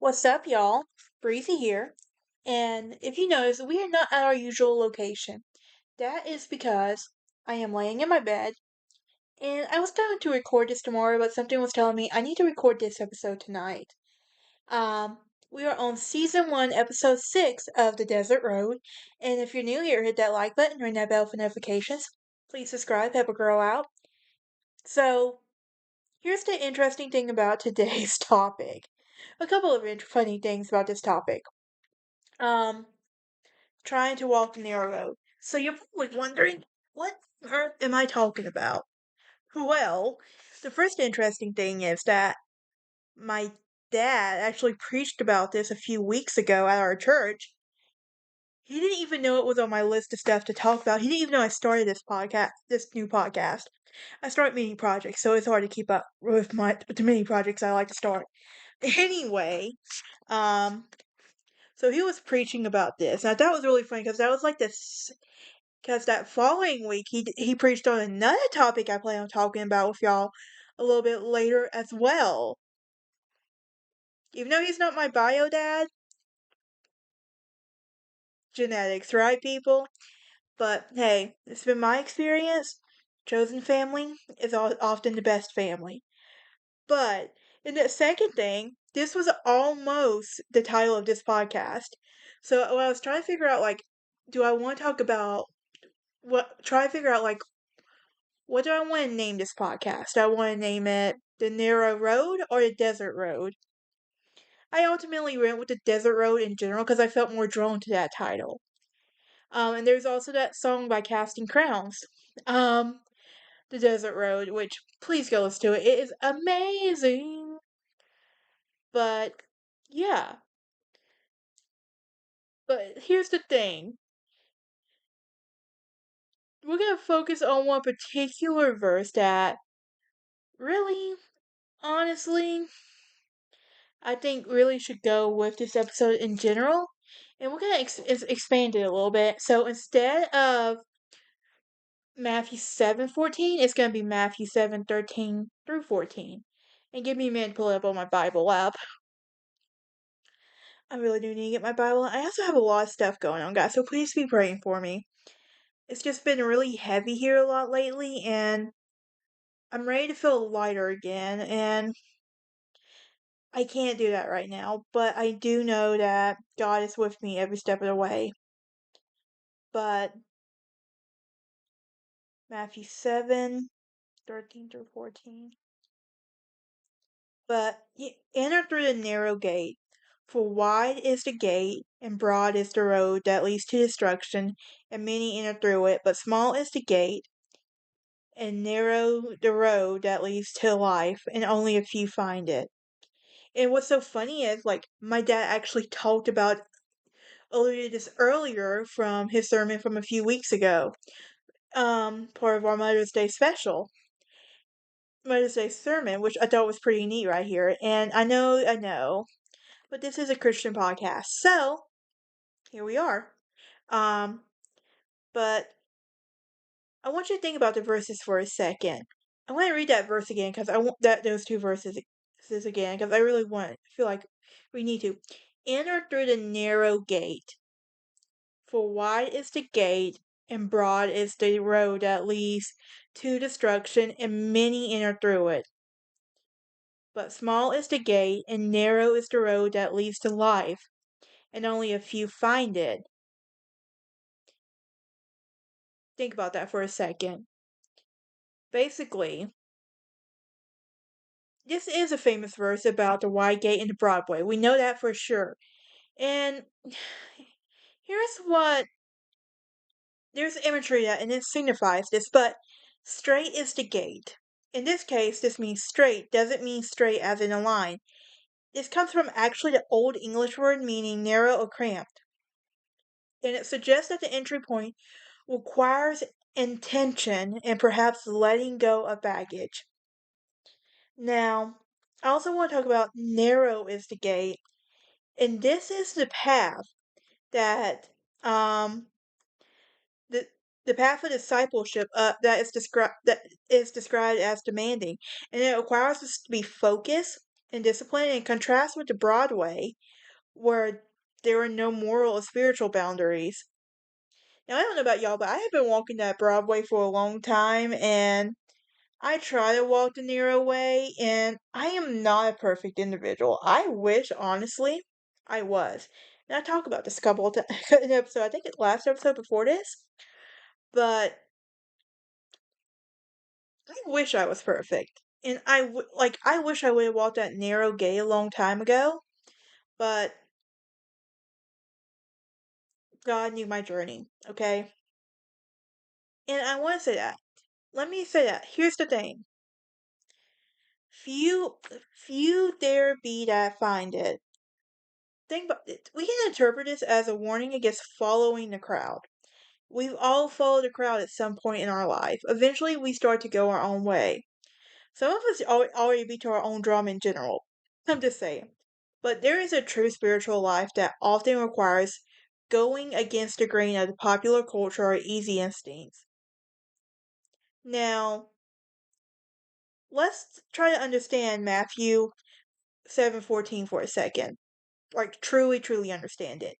What's up, y'all? Breezy here. And if you notice, we are not at our usual location. That is because I am laying in my bed, and I was going to record this tomorrow, but something was telling me I need to record this episode tonight. Um, we are on season 1, episode 6 of The Desert Road. And if you're new here, hit that like button, ring that bell for notifications. Please subscribe, help a girl out. So, here's the interesting thing about today's topic. A couple of funny things about this topic. Um, trying to walk the narrow road. So you're probably wondering, what on earth am I talking about? Well, the first interesting thing is that my dad actually preached about this a few weeks ago at our church. He didn't even know it was on my list of stuff to talk about. He didn't even know I started this new podcast. I start many projects, so it's hard to keep up with the many projects I like to start. Anyway, um, so he was preaching about this, and I thought it was really funny because that was like this. Because that following week he preached on another topic I plan on talking about with y'all a little bit later as well. Even though he's not my bio dad, genetics, right, people? But hey, it's been my experience. Chosen family is often the best family. But in the second thing, this was almost the title of this podcast. So when I was trying to figure out, like, do I want to talk about try to figure out, like, what do I want to name this podcast? I want to name it The Narrow Road or The Desert Road. I ultimately went with The Desert Road in general because I felt more drawn to that title. And there's also that song by Casting Crowns, The Desert Road, which please go listen to it. It is amazing. But yeah. But here's the thing. We're going to focus on one particular verse that really, honestly, I think really should go with this episode in general. And we're going to expand it a little bit. So instead of Matthew 7:14, it's going to be Matthew 7:13 through 14. And give me a minute to pull it up on my Bible app. I really do need to get my Bible. I also have a lot of stuff going on, guys, so please be praying for me. It's just been really heavy here a lot lately, and I'm ready to feel lighter again, and I can't do that right now, but I do know that God is with me every step of the way. But Matthew 7:13 through 14. But ye enter through the narrow gate, for wide is the gate, and broad is the road that leads to destruction, and many enter through it. But small is the gate, and narrow the road that leads to life, and only a few find it. And what's so funny is, like, my dad actually talked about alluded this earlier from his sermon from a few weeks ago, part of our Mother's Day special. Mother's Day sermon, which I thought was pretty neat right here. And I know, but this is a Christian podcast, so here we are. Um, but I want you to think about the verses for a second. I want to read that verse again because I want those two verses again because I really feel like we need to enter through the narrow gate. For wide is the gate, and broad is the road that leads to destruction, and many enter through it. But small is the gate, and narrow is the road that leads to life, and only a few find it. Think about that for a second. Basically, this is a famous verse about the wide gate and the Broadway. We know that for sure. And here's what there's imagery that and it signifies this, but straight is the gate. In this case, this means straight doesn't mean straight as in a line. This comes from actually the Old English word meaning narrow or cramped. And it suggests that the entry point requires intention and perhaps letting go of baggage. Now, I also want to talk about narrow is the gate, and this is the path that the the path of discipleship that is described as demanding, and it requires us to be focused and discipline, in contrast with the Broadway, where there were no moral or spiritual boundaries. Now, I don't know about y'all, but I have been walking that Broadway for a long time, and I try to walk the narrow way, and I am not a perfect individual. I wish, honestly, I was. And I talk about this a couple of times in the episode. I think it's last episode before this, but I wish I was perfect. And I wish I would have walked that narrow gate a long time ago, but God knew my journey, okay? And I want to say that. Let me say that. Here's the thing. Few, few there be that find it. Think about it. We can interpret this as a warning against following the crowd. We've all followed the crowd at some point in our life. Eventually, we start to go our own way. Some of us already beat to our own drum in general. I'm just saying. But there is a true spiritual life that often requires going against the grain of the popular culture or easy instincts. Now, let's try to understand Matthew 7:14 for a second. Like truly understand it.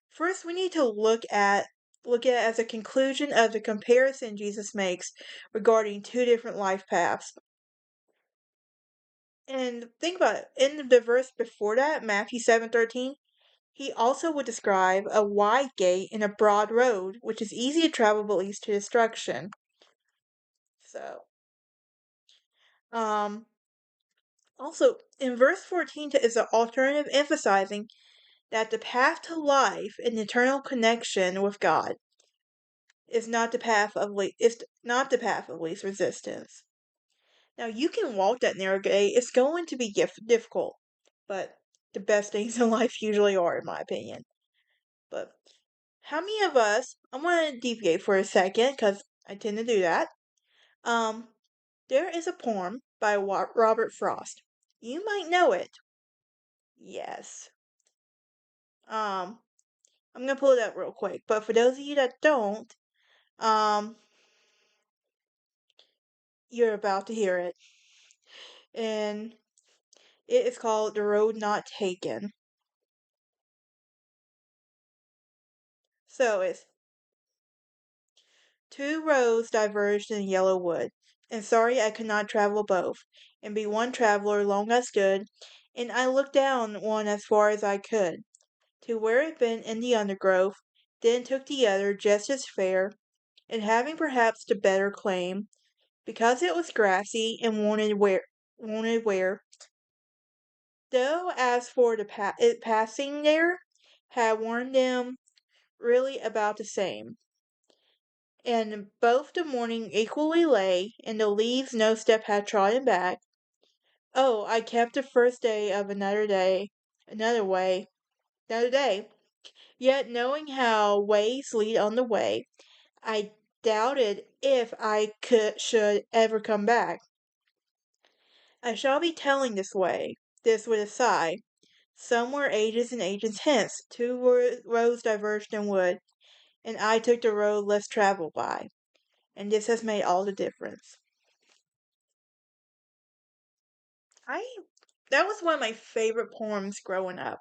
First, we need to look at it as a conclusion of the comparison Jesus makes regarding two different life paths. And think about it. In the verse before that, Matthew 7:13, he also would describe a wide gate and a broad road, which is easy to travel but leads to destruction. So, um, also in verse 14 is an alternative emphasizing that the path to life and eternal connection with God is not the path of least resistance. Now you can walk that narrow gate. It's going to be difficult, but the best things in life usually are, in my opinion. But how many of us? I want to deviate for a second because I tend to do that. Um, there is a poem by Robert Frost. You might know it. Yes. Um, I'm gonna pull it up real quick. But for those of you that don't, um, you're about to hear it, and it is called "The Road Not Taken." So it's two roads diverged in yellow wood, and sorry I could not travel both, and be one traveller long I stood, and I looked down one as far as I could, to where it bent in the undergrowth, then took the other just as fair, and having perhaps the better claim, because it was grassy and wanted wear. Though as for it passing there, had warned them really about the same. And both the morning equally lay, and the leaves no step had trodden back. Oh, I kept the first day of another day, another day. Yet knowing how ways lead on the way, I doubted if I should ever come back. I shall be telling this with a sigh. Some were ages and ages hence, roads diverged in wood, and I took the road less traveled by, and this has made all the difference. I that was one of my favorite poems growing up.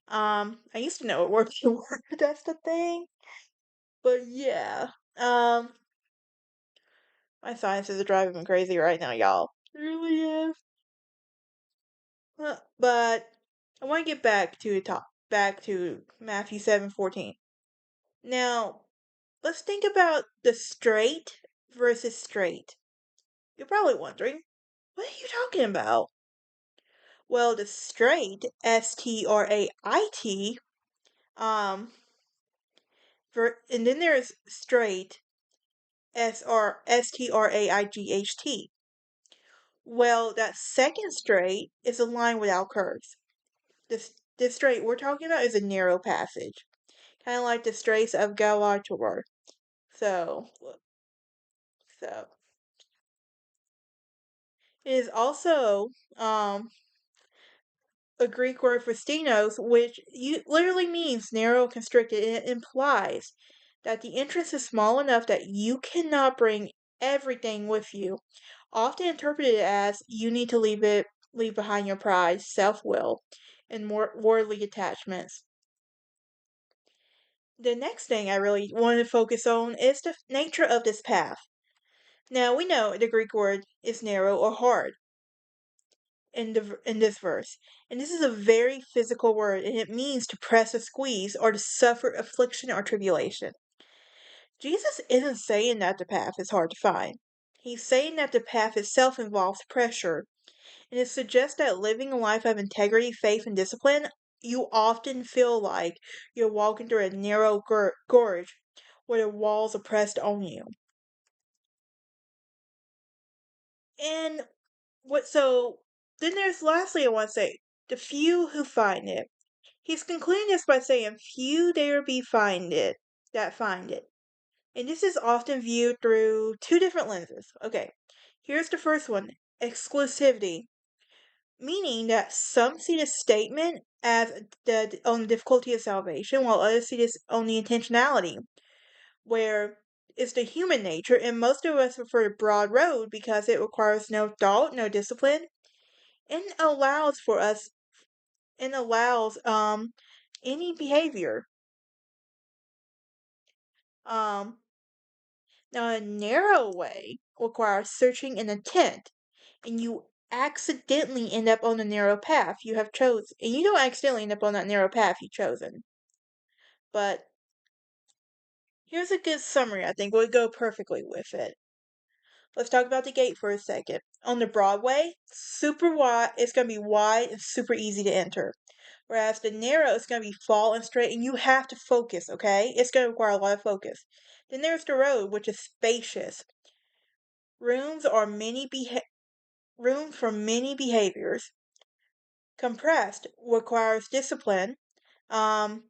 I used to know it word for word. That's the thing. But yeah, my sciences are driving me crazy right now, y'all. It really is. But I want to get back to Matthew 7:14. Now, let's think about the straight versus straight. You're probably wondering, what are you talking about? Well, the straight, Strait, and then there's straight, Straight. Well, that second straight is a line without curves. This straight we're talking about is a narrow passage, kind of like the Straits of Galator. So, so it is also a Greek word for stenos, which literally means narrow, constricted. And it implies that the entrance is small enough that you cannot bring everything with you. Often interpreted as you need to leave behind your pride, self-will, and more worldly attachments. The next thing I really want to focus on is the nature of this path. Now we know the Greek word is narrow or hard in this verse, and this is a very physical word, and it means to press or squeeze or to suffer affliction or tribulation. Jesus isn't saying that the path is hard to find. He's saying that the path itself involves pressure, and it suggests that living a life of integrity, faith, and discipline, you often feel like you're walking through a narrow gorge where the walls are pressed on you. And then there's lastly, I want to say, the few who find it. He's concluding this by saying, few there be that find it. And this is often viewed through two different lenses. Okay, here's the first one, exclusivity, meaning that some see this statement as on the difficulty of salvation, while others see this on the intentionality, where it's the human nature, and most of us prefer the broad road because it requires no thought, no discipline, and allows any behavior. Um Now a narrow way requires searching and intent, and you accidentally end up on the narrow path you have chosen. And you don't accidentally end up on that narrow path you've chosen. But here's a good summary I think would go perfectly with it. Let's talk about the gate for a second. On the Broadway, super wide, it's going to be wide and super easy to enter. Whereas the narrow is going to be fall and straight, and you have to focus, okay? It's going to require a lot of focus. Then there's the road, which is spacious. Rooms are room for many behaviors. Compressed requires discipline. Um,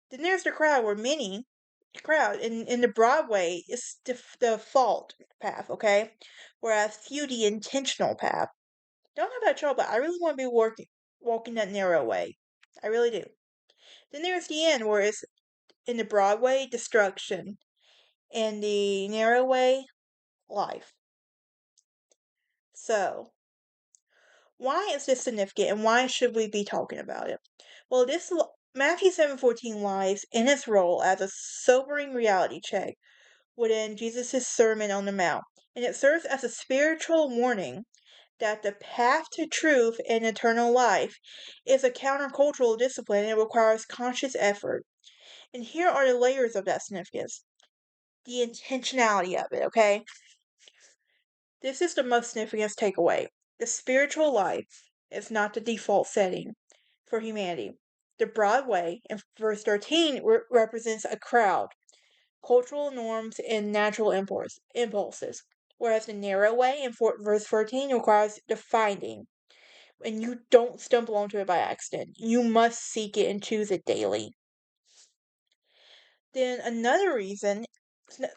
then there's the crowd, where crowd in the Broadway is the fault path, okay? Whereas few the intentional path. Don't know about y'all, but I really want to be walking that narrow way. I really do. Then there's the end, where it's in the Broadway, destruction. In the narrow way, life. So, why is this significant and why should we be talking about it? Well, Matthew 7:14 lies in its role as a sobering reality check within Jesus' Sermon on the Mount, and it serves as a spiritual warning that the path to truth and eternal life is a countercultural discipline and requires conscious effort. And here are the layers of that significance. The intentionality of it, okay? This is the most significant takeaway. The spiritual life is not the default setting for humanity. The broad way in verse 13 represents a crowd, cultural norms, and natural impulses, whereas the narrow way in verse 14 requires the finding, and you don't stumble onto it by accident. You must seek it and choose it daily. Then another reason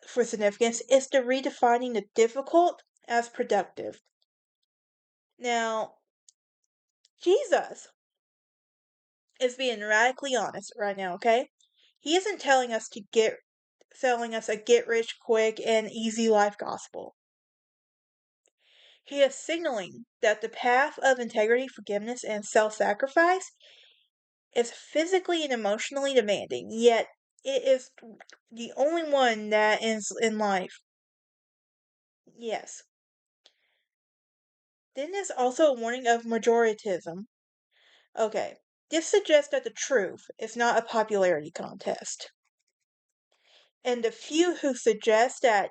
for significance is the redefining the difficult as productive. Now, Jesus is being radically honest right now, okay? He isn't selling us a get rich quick and easy life gospel. He is signaling that the path of integrity, forgiveness, and self-sacrifice is physically and emotionally demanding, yet it is the only one that ends in life. Yes. Then there's also a warning of majoritism. Okay, this suggests that the truth is not a popularity contest. And the few who suggest that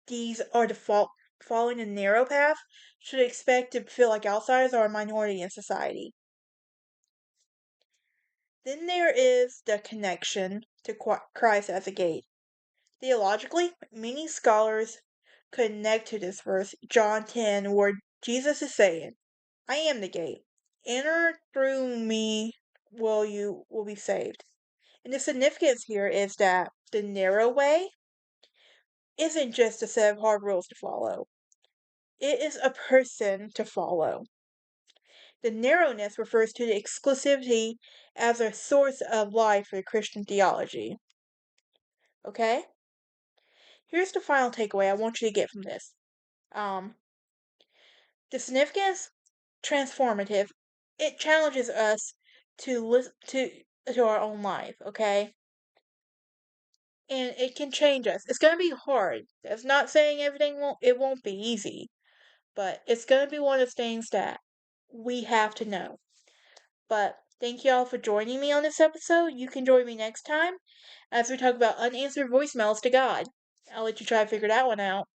these are following a narrow path should expect to feel like outsiders or a minority in society. Then there is the connection to Christ as a gate. Theologically, many scholars connect to this verse, John 10, where Jesus is saying, I am the gate. Enter through me you will be saved. And the significance here is that the narrow way isn't just a set of hard rules to follow. It is a person to follow. The narrowness refers to the exclusivity as a source of life for Christian theology. Okay? Here's the final takeaway I want you to get from this. Um, The significance, transformative. It challenges us to listen to our own life, okay? And it can change us. It's gonna be hard. That's not saying it won't be easy, but it's gonna be one of those things that we have to know. But thank you all for joining me on this episode. You can join me next time as we talk about unanswered voicemails to God. I'll let you try to figure that one out.